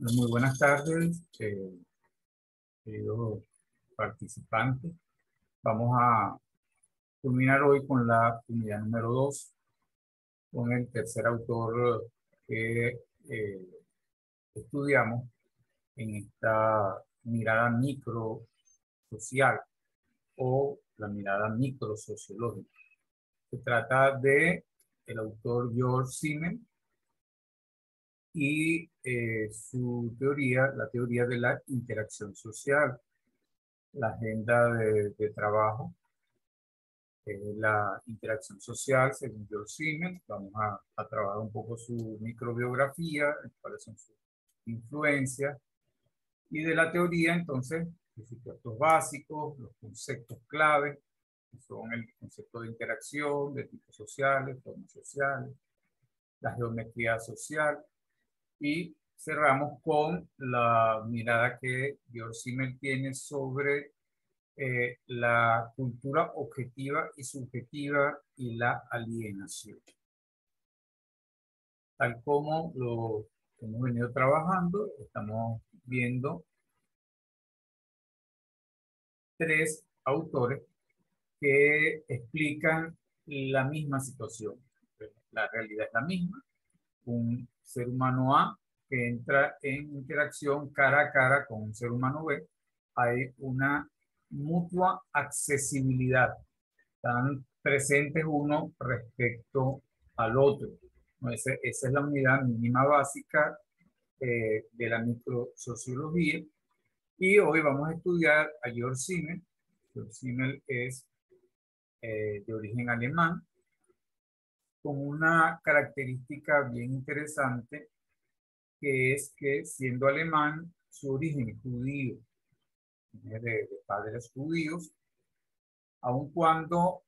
Muy buenas tardes, queridos participantes. Vamos a culminar hoy con la unidad número 2, con el tercer autor que estudiamos en esta mirada microsocial o la mirada microsociológica. Se trata de el autor George Simmel y su teoría, la teoría de la interacción social, la agenda de trabajo, la interacción social según George Simmel. Vamos a trabajar un poco su microbiografía, cuáles son sus influencias, y de la teoría entonces los supuestos básicos, los conceptos clave, que son el concepto de interacción, de tipos sociales, formas sociales, la geometría social, y cerramos con la mirada que George Simmel tiene sobre la cultura objetiva y subjetiva y la alienación. Tal como lo hemos venido trabajando, estamos viendo tres autores que explican la misma situación. La realidad es la misma. Un ser humano A que entra en interacción cara a cara con un ser humano B, hay una mutua accesibilidad. Están presentes uno respecto al otro. Esa es la unidad mínima básica de la microsociología. Y hoy vamos a estudiar a George Simmel. George Simmel es de origen alemán, con una característica bien interesante, que es que siendo alemán, su origen es judío, de padres judíos, aun cuando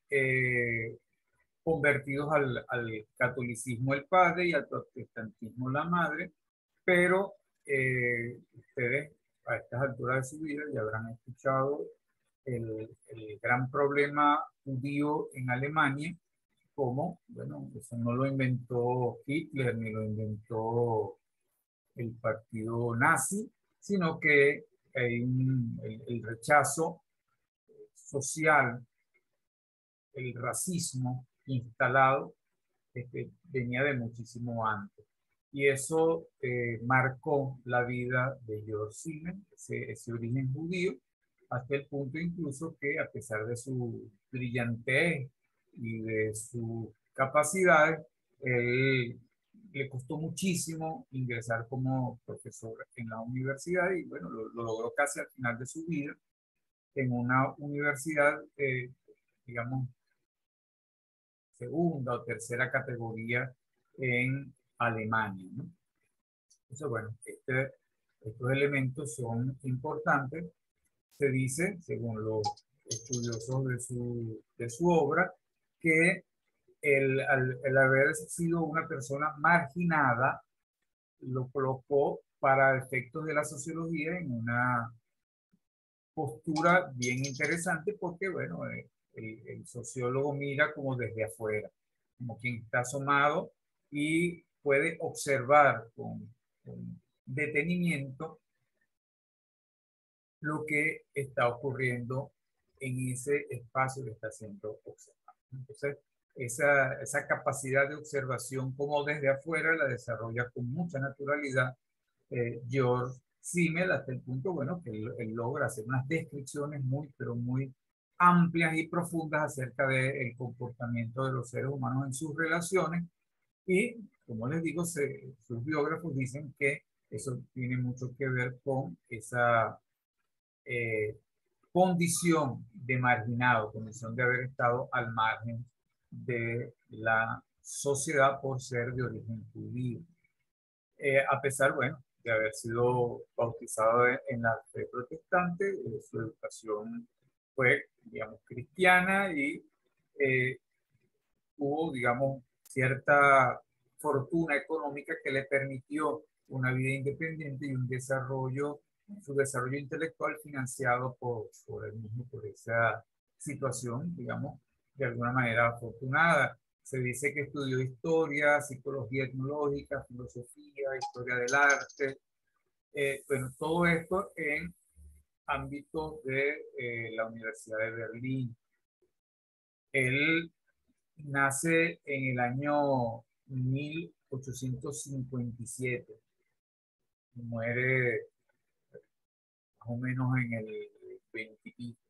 convertidos al catolicismo el padre y al protestantismo la madre, pero ustedes a estas alturas de su vida ya habrán escuchado el gran problema judío en Alemania, como, bueno, eso no lo inventó Hitler ni lo inventó el partido nazi, sino que el rechazo social, el racismo instalado, venía de muchísimo antes. Y eso marcó la vida de George Simmel, ese origen judío, hasta el punto incluso que, a pesar de su brillantez y de sus capacidades, él le costó muchísimo ingresar como profesor en la universidad y bueno, lo logró casi al final de su vida en una universidad, digamos, segunda o tercera categoría en Alemania, ¿no? Entonces, bueno, estos elementos son importantes. Se dice, según los estudiosos de su obra, que el haber sido una persona marginada lo colocó para efectos de la sociología en una postura bien interesante porque, bueno, el sociólogo mira como desde afuera, como quien está asomado y puede observar con detenimiento lo que está ocurriendo en ese espacio que está siendo observado. Entonces, esa capacidad de observación como desde afuera la desarrolla con mucha naturalidad George Simmel, hasta el punto, bueno, que él logra hacer unas descripciones muy, pero muy amplias y profundas acerca del comportamiento de los seres humanos en sus relaciones. Y, como les digo, sus biógrafos dicen que eso tiene mucho que ver con esa eh, condición de marginado, condición de haber estado al margen de la sociedad por ser de origen judío. A pesar, bueno, de haber sido bautizado en la fe protestante, su educación fue, digamos, cristiana y hubo, digamos, cierta fortuna económica que le permitió una vida independiente y un desarrollo, su desarrollo intelectual financiado por él mismo, por esa situación, digamos, de alguna manera afortunada. Se dice que estudió historia, psicología etnológica, filosofía, historia del arte, Bueno, todo esto en ámbitos de la Universidad de Berlín. Él nace en el año 1857, muere más o menos en el 20 y pico,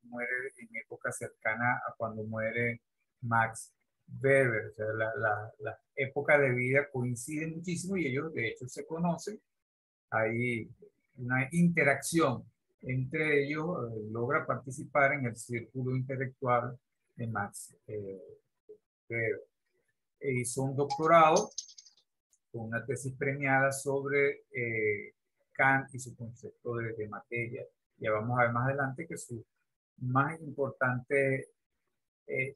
muere en época cercana a cuando muere Max Weber. O sea, la época de vida coinciden muchísimo y ellos de hecho se conocen. Hay una interacción entre ellos, logra participar en el círculo intelectual de Max Weber. Hizo un doctorado con una tesis premiada sobre Kant y su concepto de materia. Ya vamos a ver más adelante que su más importante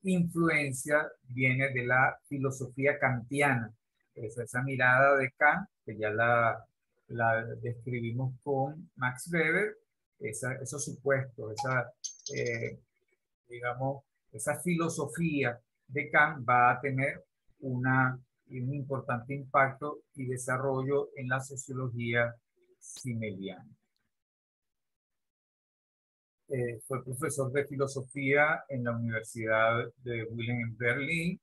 influencia viene de la filosofía kantiana. Esa mirada de Kant, que ya la describimos con Max Weber, esos supuestos, digamos, esa filosofía de Kant va a tener un importante impacto y desarrollo en la sociología simmeliana. Fue profesor de filosofía en la Universidad de Wilhelm en Berlín.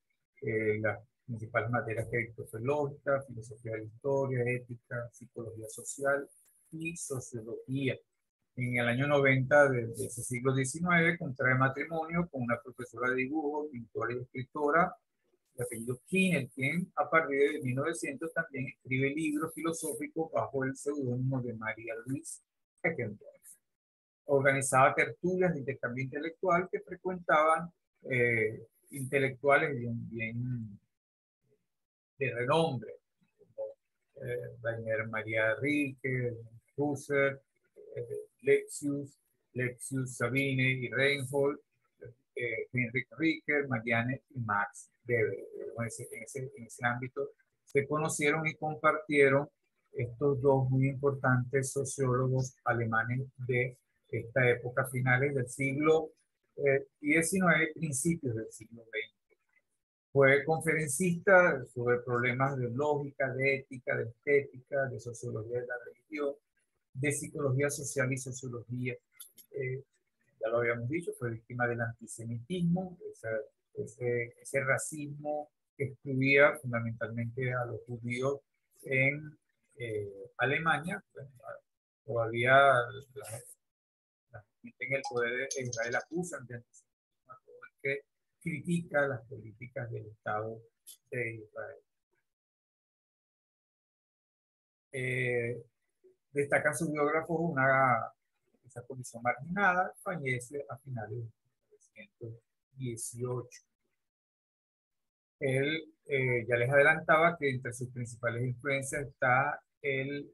Las principales materias que dictó fue lógica, filosofía de la historia, ética, psicología social y sociología. En el año 90 de ese siglo XIX contrae matrimonio con una profesora de dibujo, pintora y escritora de apellido Kinel, quien a partir de 1900 también escribe libros filosóficos bajo el seudónimo de María Luis Eckendorff. Organizaba tertulias de intercambio intelectual que frecuentaban intelectuales bien de renombre, como Rainer Maria Rilke, Husserl, Lepsius, Sabine y Reinhold, Heinrich Ricker, Marianne y Max Weber. En ese ámbito se conocieron y compartieron estos dos muy importantes sociólogos alemanes de esta época, finales del siglo XIX, principios del siglo XX. Fue conferencista sobre problemas de lógica, de ética, de estética, de sociología de la religión, de psicología social y sociología. Ya lo habíamos dicho, fue víctima del antisemitismo, ese racismo que excluía fundamentalmente a los judíos en Alemania. Bueno, todavía la gente en el poder de Israel acusan de antisemitismo a todo el que critica las políticas del Estado de Israel. Destacan sus biógrafos esa condición marginada, fallece a finales de 1918. Él ya les adelantaba que entre sus principales influencias está el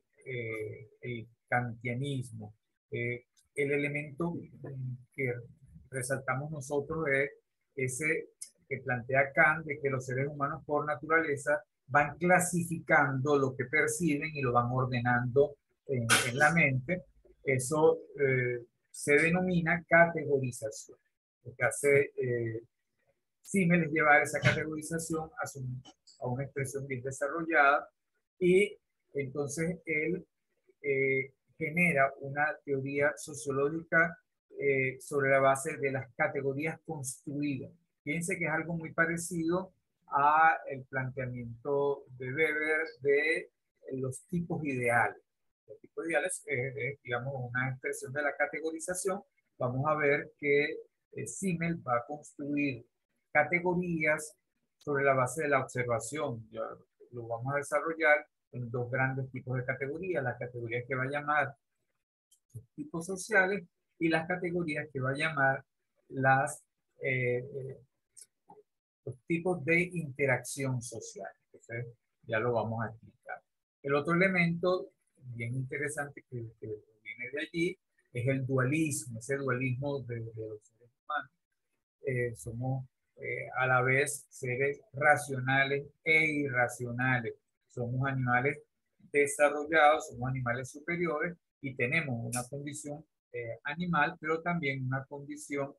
kantianismo. El elemento que resaltamos nosotros es ese que plantea Kant, de que los seres humanos por naturaleza van clasificando lo que perciben y lo van ordenando en la mente. Eso se denomina categorización. Lo que hace Simmel es llevar esa categorización a una expresión bien desarrollada, y entonces él genera una teoría sociológica sobre la base de las categorías construidas. Fíjense que es algo muy parecido a el planteamiento de Weber de los tipos ideales. Los tipos ideales es, digamos, una expresión de la categorización. Vamos a ver que Simmel va a construir categorías sobre la base de la observación. Ya lo vamos a desarrollar en dos grandes tipos de categorías: las categorías que va a llamar tipos sociales y las categorías que va a llamar eh, los tipos de interacción social. Entonces, ya lo vamos a explicar. El otro elemento bien interesante que viene de allí es el dualismo, ese dualismo de los seres humanos. Somos a la vez seres racionales e irracionales. Somos animales desarrollados, somos animales superiores y tenemos una condición animal, pero también una condición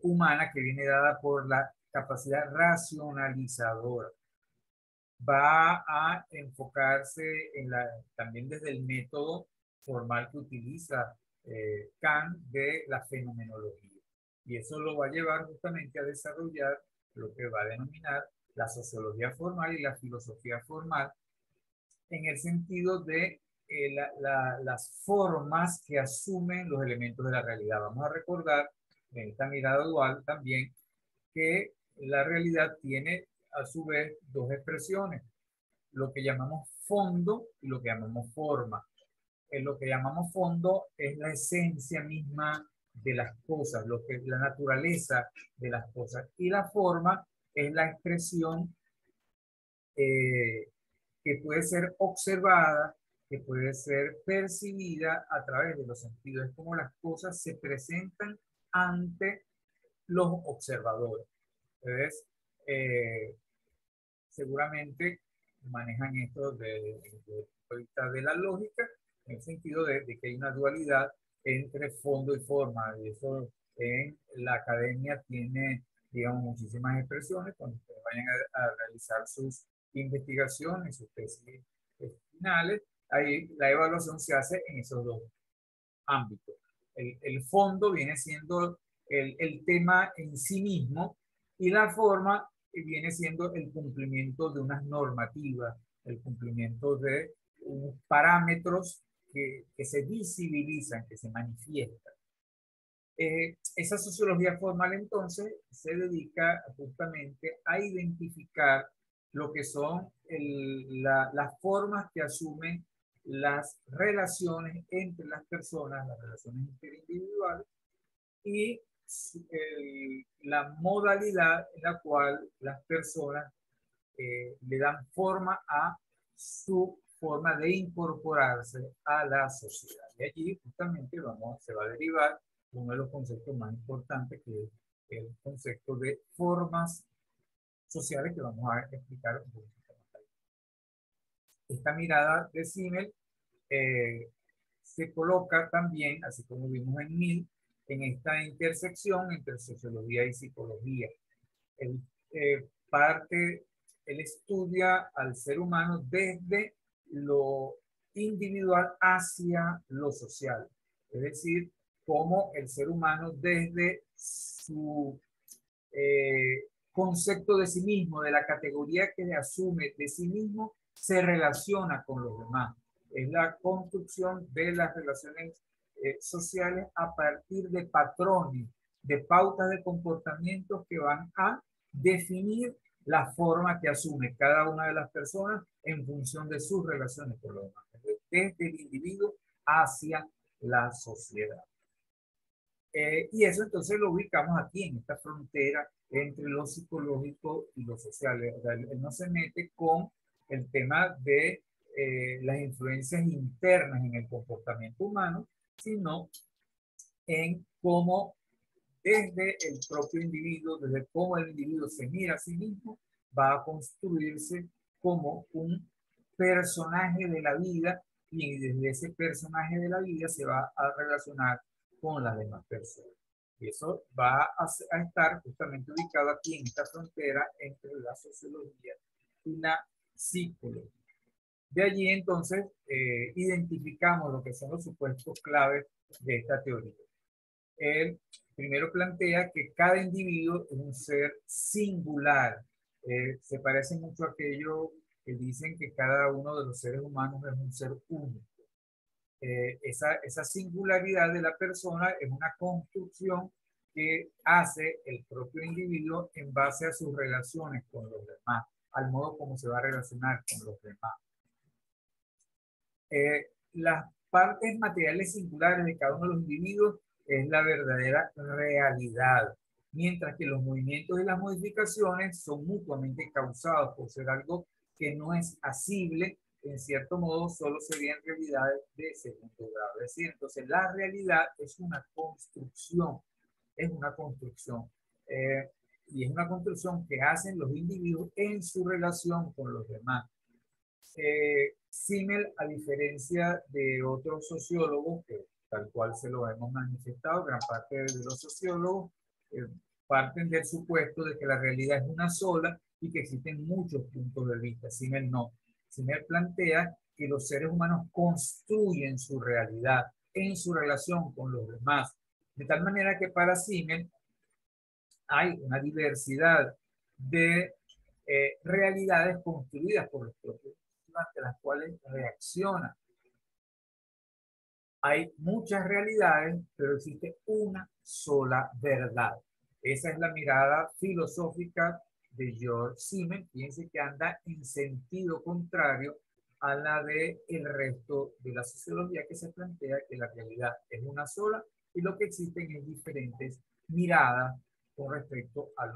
humana que viene dada por la capacidad racionalizadora. Va a enfocarse también desde el método formal que utiliza Kant de la fenomenología. Y eso lo va a llevar justamente a desarrollar lo que va a denominar la sociología formal y la filosofía formal, en el sentido de las formas que asumen los elementos de la realidad. Vamos a recordar en esta mirada dual también que la realidad tiene a su vez dos expresiones, lo que llamamos fondo y lo que llamamos forma. En lo que llamamos fondo es la esencia misma de las cosas, la naturaleza de las cosas, y la forma es la expresión que puede ser observada, que puede ser percibida a través de los sentidos. Es como las cosas se presentan ante los observadores. Entonces, seguramente manejan esto de la lógica, en el sentido de que hay una dualidad entre fondo y forma. Y eso en la academia tiene, digamos, muchísimas expresiones. Cuando ustedes vayan a realizar sus investigaciones, sus tesis finales, ahí la evaluación se hace en esos dos ámbitos. El fondo viene siendo el tema en sí mismo, y la forma viene siendo el cumplimiento de unas normativas, el cumplimiento de unos parámetros que se visibilizan, que se manifiestan. Esa sociología formal entonces se dedica justamente a identificar lo que son las formas que asumen las relaciones entre las personas, las relaciones interindividuales, y la modalidad en la cual las personas le dan forma a su forma de incorporarse a la sociedad. Y allí justamente se va a derivar uno de los conceptos más importantes, que es el concepto de formas sociales, que vamos a explicar un poquito más adelante. Esta mirada de Simmel se coloca también, así como vimos en Mill, en esta intersección entre sociología y psicología. Él estudia al ser humano desde lo individual hacia lo social. Es decir, cómo el ser humano desde su concepto de sí mismo, de la categoría que asume de sí mismo, se relaciona con los demás. Es la construcción de las relaciones sociales a partir de patrones, de pautas de comportamientos que van a definir la forma que asume cada una de las personas en función de sus relaciones con los demás, desde el individuo hacia la sociedad. Y eso entonces lo ubicamos aquí en esta frontera entre lo psicológico y lo social. Él no se mete con el tema de las influencias internas en el comportamiento humano, sino en cómo desde el propio individuo, desde cómo el individuo se mira a sí mismo, va a construirse como un personaje de la vida, y desde ese personaje de la vida se va a relacionar con las demás personas. Y eso va a estar justamente ubicado aquí en esta frontera entre la sociología y la psicología. De allí entonces identificamos lo que son los supuestos claves de esta teoría. Él primero plantea que cada individuo es un ser singular. Se parece mucho a aquello que dicen que cada uno de los seres humanos es un ser único. Esa singularidad de la persona es una construcción que hace el propio individuo en base a sus relaciones con los demás, al modo como se va a relacionar con los demás. Las partes materiales singulares de cada uno de los individuos es la verdadera realidad, mientras que los movimientos y las modificaciones son mutuamente causados por ser algo que no es asible. En cierto modo, solo serían realidades de segundo grado. Es decir, entonces la realidad es una construcción, es una construcción. Y es una construcción que hacen los individuos en su relación con los demás. Simmel, a diferencia de otros sociólogos, que tal cual se lo hemos manifestado, gran parte de los sociólogos parten del supuesto de que la realidad es una sola y que existen muchos puntos de vista. Simmel no. Simmel plantea que los seres humanos construyen su realidad en su relación con los demás. De tal manera que para Simmel hay una diversidad de realidades construidas por los propios ante las cuales reacciona. Hay muchas realidades, pero existe una sola verdad. Esa es la mirada filosófica de George Simmel. Fíjense que anda en sentido contrario a la del resto de la sociología, que se plantea que la realidad es una sola y lo que existen es diferentes miradas con respecto a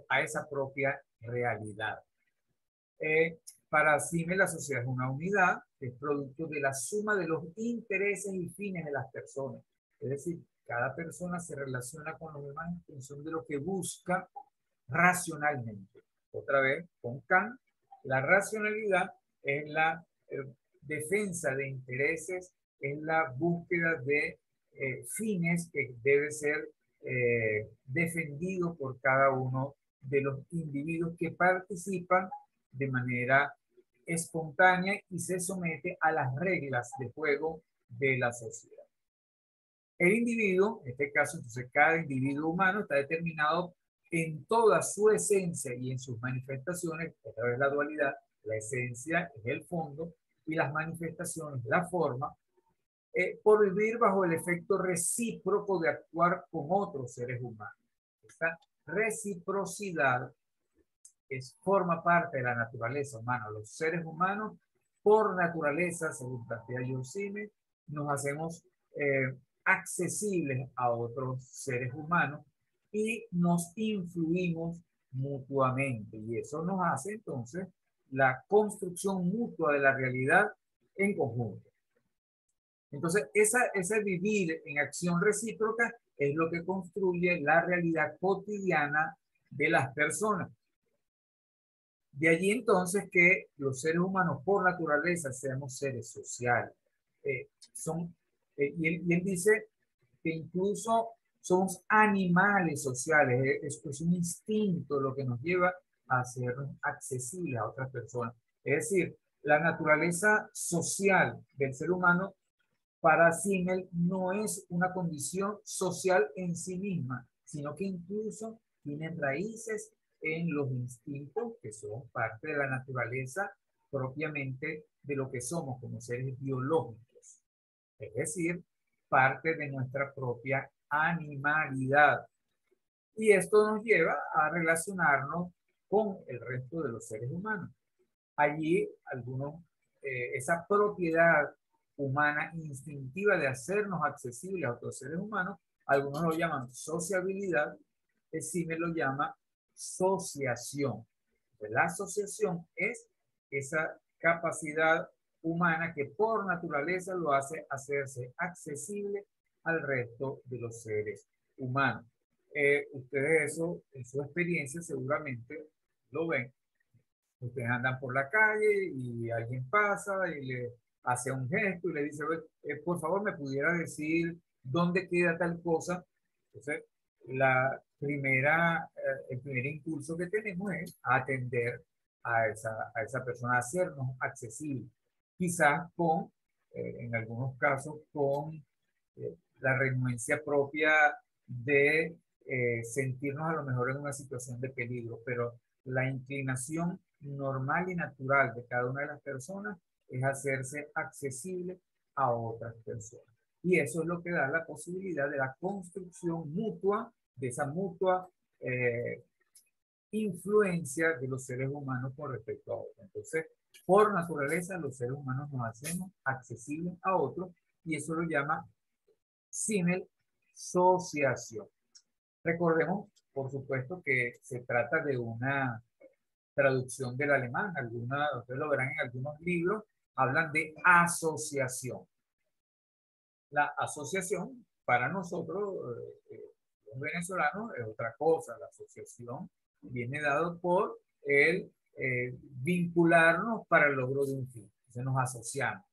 a esa propia realidad. Para Simmel la sociedad es una unidad, es producto de la suma de los intereses y fines de las personas. Es decir, cada persona se relaciona con los demás en función de lo que busca racionalmente. Otra vez, con Kant, la racionalidad es la defensa de intereses, es la búsqueda de fines que debe ser defendido por cada uno de los individuos que participan de manera espontánea y se somete a las reglas de juego de la sociedad. El individuo, en este caso, entonces cada individuo humano está determinado en toda su esencia y en sus manifestaciones, otra vez la dualidad, la esencia es el fondo y las manifestaciones, la forma, por vivir bajo el efecto recíproco de actuar con otros seres humanos. Esta reciprocidad forma parte de la naturaleza humana. Los seres humanos, por naturaleza, según plantea George Simmel, nos hacemos accesibles a otros seres humanos y nos influimos mutuamente. Y eso nos hace entonces la construcción mutua de la realidad en conjunto. Entonces, ese vivir en acción recíproca es lo que construye la realidad cotidiana de las personas. De allí entonces que los seres humanos por naturaleza seamos seres sociales. Y él dice que incluso somos animales sociales, es un instinto lo que nos lleva a hacernos accesibles a otras personas. Es decir, la naturaleza social del ser humano para Simmel no es una condición social en sí misma, sino que incluso tiene raíces en los instintos que son parte de la naturaleza propiamente de lo que somos como seres biológicos. Es decir, parte de nuestra propia animalidad. Y esto nos lleva a relacionarnos con el resto de los seres humanos. Allí esa propiedad humana instintiva de hacernos accesibles a otros seres humanos, algunos lo llaman sociabilidad, Simmel lo llama asociación. La asociación es esa capacidad humana que por naturaleza lo hace hacerse accesible al resto de los seres humanos. Ustedes eso en su experiencia seguramente lo ven. Ustedes andan por la calle y alguien pasa y le hace un gesto y le dice, por favor, ¿me pudiera decir dónde queda tal cosa? Entonces, el primer impulso que tenemos es atender a esa persona, hacernos accesible. Quizás en algunos casos, con la renuencia propia de sentirnos a lo mejor en una situación de peligro, pero la inclinación normal y natural de cada una de las personas es hacerse accesible a otras personas. Y eso es lo que da la posibilidad de la construcción mutua, de esa mutua influencia de los seres humanos con respecto a otros. Entonces, por naturaleza, los seres humanos nos hacemos accesibles a otros y eso lo llama Simmel asociación. Recordemos, por supuesto, que se trata de una traducción del alemán. Ustedes lo verán en algunos libros, hablan de asociación. La asociación para nosotros, los venezolanos, es otra cosa. La asociación viene dado por el vincularnos para el logro de un fin. Entonces nos asociamos.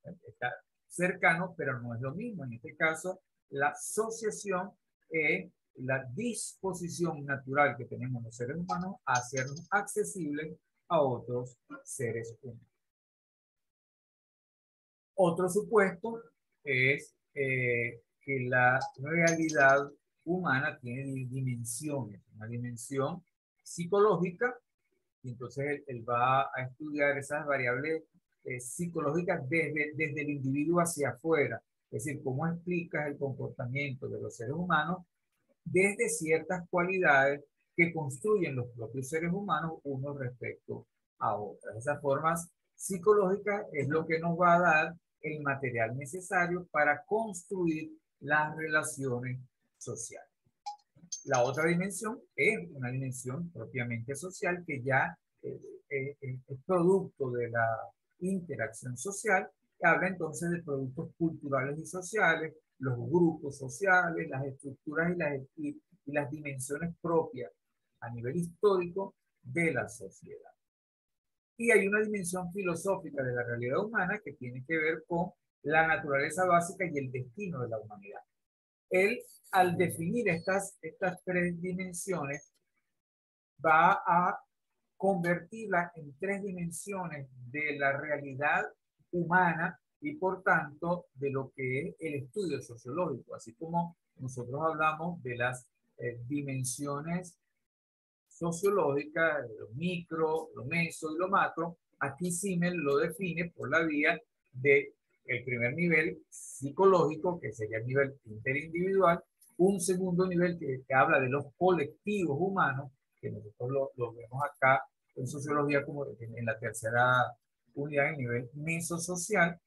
Está cercano, pero no es lo mismo. En este caso, la asociación es la disposición natural que tenemos los seres humanos a hacernos accesibles a otros seres humanos. Otro supuesto es que la realidad humana tiene dimensiones, una dimensión psicológica, y entonces él va a estudiar esas variables psicológicas desde el individuo hacia afuera, es decir, cómo explicas el comportamiento de los seres humanos desde ciertas cualidades que construyen los propios seres humanos unos respecto a otras. Esas formas psicológicas es lo que nos va a dar el material necesario para construir las relaciones sociales. La otra dimensión es una dimensión propiamente social que ya es producto de la interacción social, que habla entonces de productos culturales y sociales, los grupos sociales, las estructuras y las dimensiones propias a nivel histórico de la sociedad. Y hay una dimensión filosófica de la realidad humana que tiene que ver con la naturaleza básica y el destino de la humanidad. Él, al definir estas tres dimensiones, va a convertirlas en tres dimensiones de la realidad humana y por tanto de lo que es el estudio sociológico, así como nosotros hablamos de las dimensiones sociológicas, lo micro, lo meso y lo macro. Aquí Simmel lo define por la vía de el primer nivel psicológico, que sería el nivel interindividual, un segundo nivel que habla de los colectivos humanos, que nosotros lo vemos acá en sociología como en la tercera unidad, el nivel mesosocial,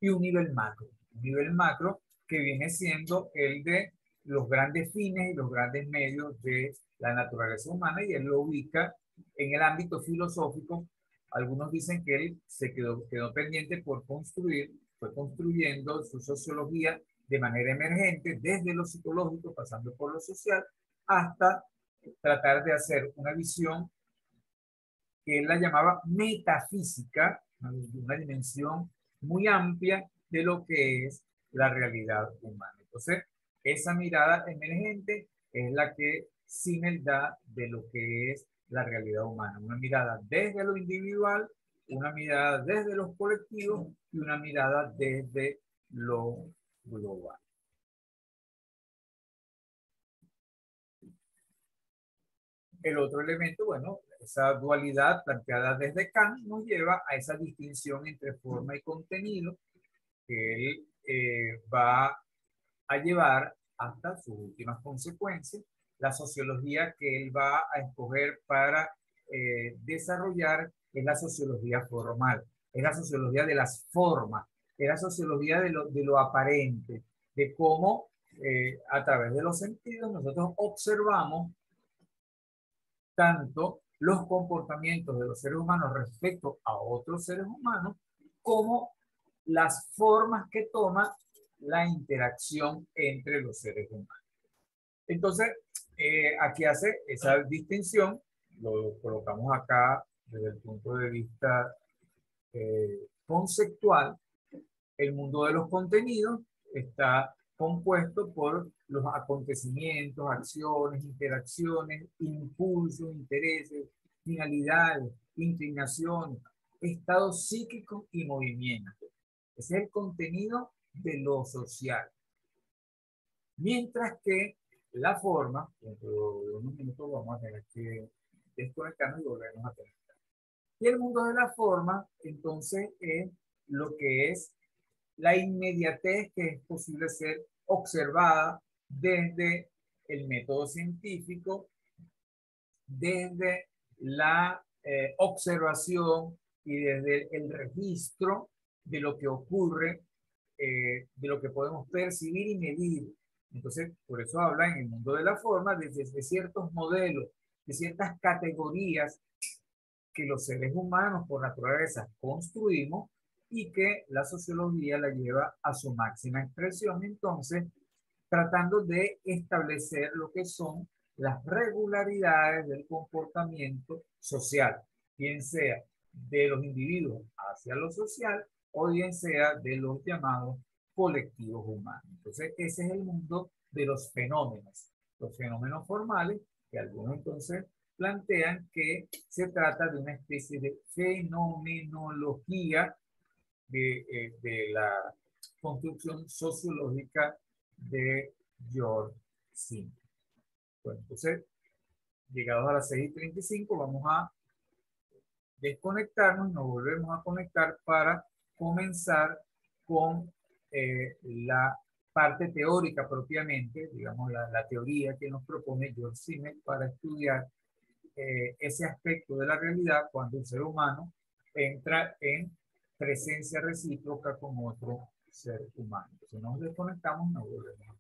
y un nivel macro que viene siendo el de los grandes fines y los grandes medios de la naturaleza humana, y él lo ubica en el ámbito filosófico. Algunos dicen que él se quedó pendiente por construir, fue construyendo su sociología de manera emergente, desde lo psicológico, pasando por lo social, hasta tratar de hacer una visión que él la llamaba metafísica, una dimensión muy amplia de lo que es la realidad humana. Entonces, esa mirada emergente es la que Simmel da de lo que es la realidad humana. Una mirada desde lo individual, una mirada desde los colectivos y una mirada desde lo global. El otro elemento, bueno, esa dualidad planteada desde Kant nos lleva a esa distinción entre forma y contenido que él va a llevar hasta sus últimas consecuencias. La sociología que él va a escoger para desarrollar es la sociología formal, es la sociología de las formas, es la sociología de lo aparente, de cómo a través de los sentidos nosotros observamos tanto los comportamientos de los seres humanos respecto a otros seres humanos, como las formas que toma la interacción entre los seres humanos. Entonces, aquí hace esa distinción, lo colocamos acá desde el punto de vista conceptual. El mundo de los contenidos está compuesto por los acontecimientos, acciones, interacciones, impulsos, intereses, finalidades, inclinaciones, estados psíquicos y movimientos. Ese es el contenido de lo social. Mientras que la forma, dentro de unos minutos vamos a tener que desconectarnos y volvernos a conectar. Y el mundo de la forma, entonces, es lo que es la inmediatez que es posible ser observada desde el método científico, desde la observación y desde el registro de lo que ocurre, de lo que podemos percibir y medir. Entonces, por eso habla en el mundo de la forma desde ciertos modelos, de ciertas categorías que los seres humanos por naturaleza construimos y que la sociología la lleva a su máxima expresión, entonces tratando de establecer lo que son las regularidades del comportamiento social, bien sea de los individuos hacia lo social o bien sea de los llamados colectivos humanos. Entonces, ese es el mundo de los fenómenos formales, que algunos entonces plantean que se trata de una especie de fenomenología de la construcción sociológica de George Simmel. Bueno, entonces, llegados a las 6:35, vamos a desconectarnos, nos volvemos a conectar para comenzar con la parte teórica propiamente, digamos la teoría que nos propone George Simmel para estudiar ese aspecto de la realidad cuando el ser humano entra en presencia recíproca con otro ser humano. Si nos desconectamos, nos volvemos.